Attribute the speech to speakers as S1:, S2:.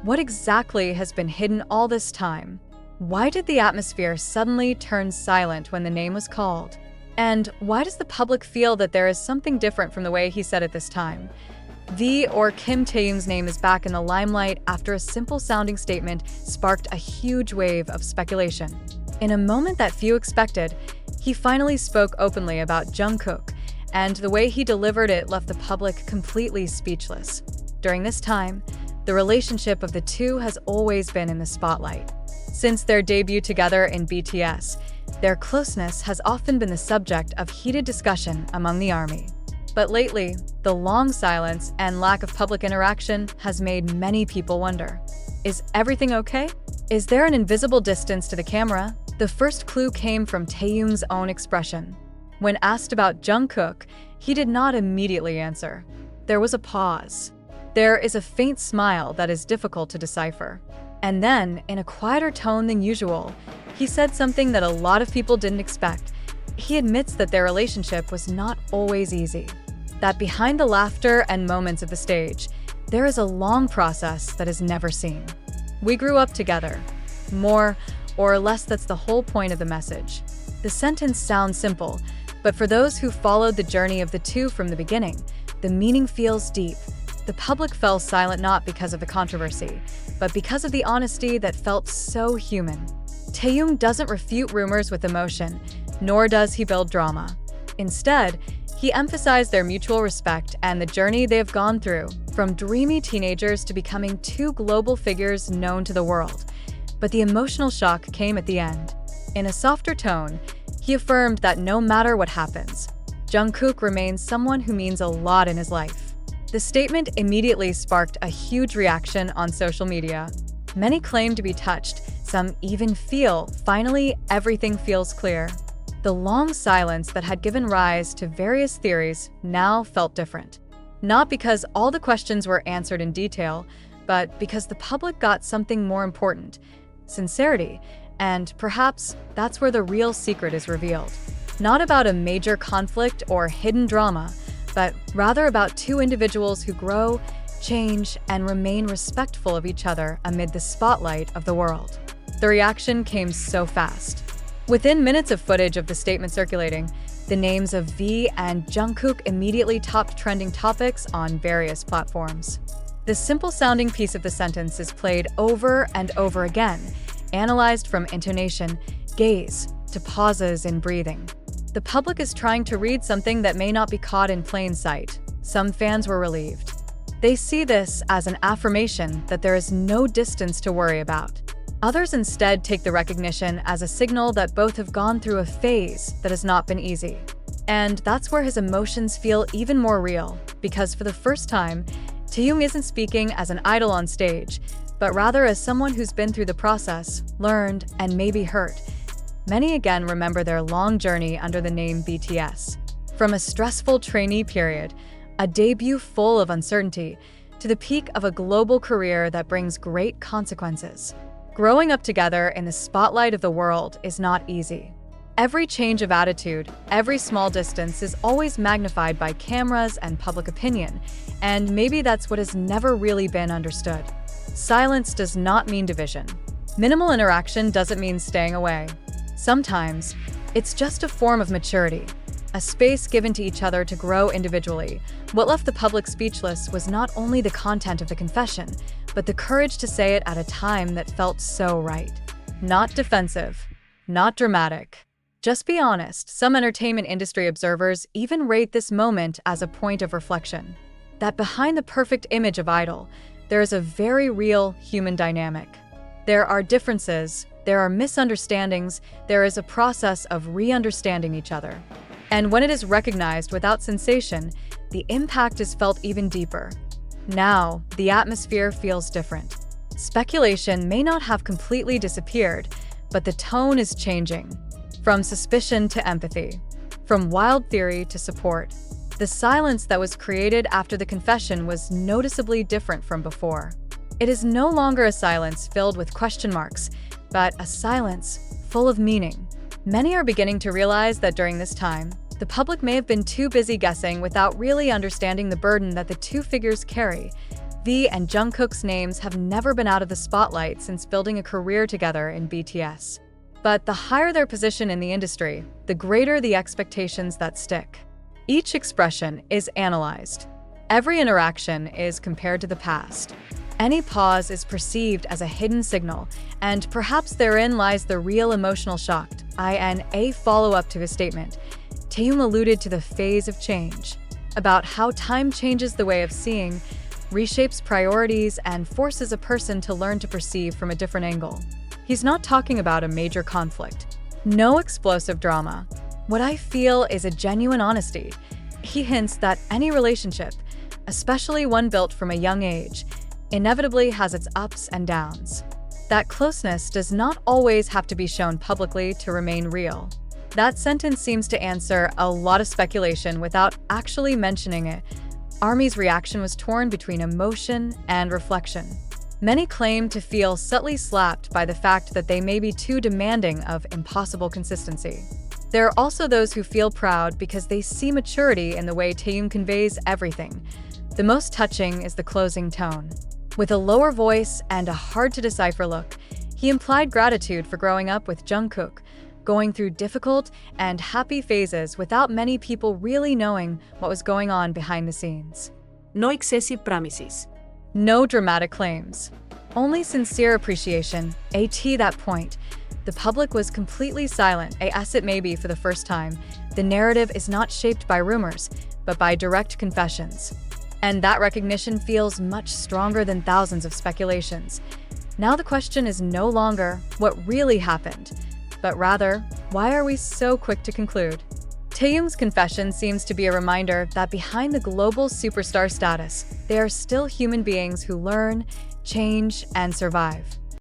S1: What exactly has been hidden all this time? Why did the atmosphere suddenly turn silent when the name was called? And why does the public feel that there is something different from the way he said it this time? V or Kim Taehyung's name is back in the limelight after a simple-sounding statement sparked a huge wave of speculation. In a moment that few expected, he finally spoke openly about Jungkook, and the way he delivered it left the public completely speechless. During this time, the relationship of the two has always been in the spotlight. Since their debut together in BTS, their closeness has often been the subject of heated discussion among the ARMY. But lately, the long silence and lack of public interaction has made many people wonder, is everything okay? Is there an invisible distance to the camera? The first clue came from Taehyung's own expression. When asked about Jungkook, he did not immediately answer. There was a pause. There is a faint smile that is difficult to decipher. And then, in a quieter tone than usual, he said something that a lot of people didn't expect. He admits that their relationship was not always easy. That behind the laughter and moments of the stage, there is a long process that is never seen. We grew up together. More or less, that's the whole point of the message. The sentence sounds simple, but for those who followed the journey of the two from the beginning, the meaning feels deep. The public fell silent not because of the controversy, but because of the honesty that felt so human. Taehyung doesn't refute rumors with emotion, nor does he build drama. Instead, he emphasized their mutual respect and the journey they have gone through, from dreamy teenagers to becoming two global figures known to the world. But the emotional shock came at the end. In a softer tone, he affirmed that no matter what happens, Jungkook remains someone who means a lot in his life. The statement immediately sparked a huge reaction on social media. Many claim to be touched, some even feel, finally, everything feels clear. The long silence that had given rise to various theories now felt different. Not because all the questions were answered in detail, but because the public got something more important: sincerity. And perhaps that's where the real secret is revealed. Not about a major conflict or hidden drama, but rather about two individuals who grow, change, and remain respectful of each other amid the spotlight of the world. The reaction came so fast. Within minutes of footage of the statement circulating, the names of V and Jungkook immediately topped trending topics on various platforms. The simple-sounding piece of the sentence is played over and over again, analyzed from intonation, gaze, to pauses in breathing. The public is trying to read something that may not be caught in plain sight. Some fans were relieved. They see this as an affirmation that there is no distance to worry about. Others instead take the recognition as a signal that both have gone through a phase that has not been easy. And that's where his emotions feel even more real, because for the first time, Taehyung isn't speaking as an idol on stage, but rather as someone who's been through the process, learned, and maybe hurt. Many again remember their long journey under the name BTS. From a stressful trainee period, a debut full of uncertainty, to the peak of a global career that brings great consequences. Growing up together in the spotlight of the world is not easy. Every change of attitude, every small distance is always magnified by cameras and public opinion, and maybe that's what has never really been understood. Silence does not mean division. Minimal interaction doesn't mean staying away. Sometimes, it's just a form of maturity, a space given to each other to grow individually. What left the public speechless was not only the content of the confession, but the courage to say it at a time that felt so right. Not defensive, not dramatic. Just be honest. Some entertainment industry observers even rate this moment as a point of reflection. That behind the perfect image of idol, there is a very real human dynamic. There are differences, there are misunderstandings, there is a process of re-understanding each other. And when it is recognized without sensation, the impact is felt even deeper. Now, the atmosphere feels different. Speculation may not have completely disappeared, but the tone is changing. From suspicion to empathy, from wild theory to support. The silence that was created after the confession was noticeably different from before. It is no longer a silence filled with question marks, but a silence full of meaning. Many are beginning to realize that during this time, the public may have been too busy guessing without really understanding the burden that the two figures carry. V and Jungkook's names have never been out of the spotlight since building a career together in BTS. But the higher their position in the industry, the greater the expectations that stick. Each expression is analyzed. Every interaction is compared to the past. Any pause is perceived as a hidden signal, and perhaps therein lies the real emotional shock. In a follow-up to his statement, Taehyung alluded to the phase of change, about how time changes the way of seeing, reshapes priorities, and forces a person to learn to perceive from a different angle. He's not talking about a major conflict. No explosive drama. What I feel is a genuine honesty. He hints that any relationship, especially one built from a young age, inevitably has its ups and downs. That closeness does not always have to be shown publicly to remain real. That sentence seems to answer a lot of speculation without actually mentioning it. ARMY's reaction was torn between emotion and reflection. Many claim to feel subtly slapped by the fact that they may be too demanding of impossible consistency. There are also those who feel proud because they see maturity in the way Taehyung conveys everything. The most touching is the closing tone. With a lower voice and a hard-to-decipher look, he implied gratitude for growing up with Jungkook, going through difficult and happy phases without many people really knowing what was going on behind the scenes.
S2: No excessive promises.
S1: No dramatic claims. Only sincere appreciation. At that point, the public was completely silent, as it may be for the first time. The narrative is not shaped by rumors, but by direct confessions. And that recognition feels much stronger than thousands of speculations. Now the question is no longer what really happened, but rather, why are we so quick to conclude? Taehyung's confession seems to be a reminder that behind the global superstar status, they are still human beings who learn, change, and survive.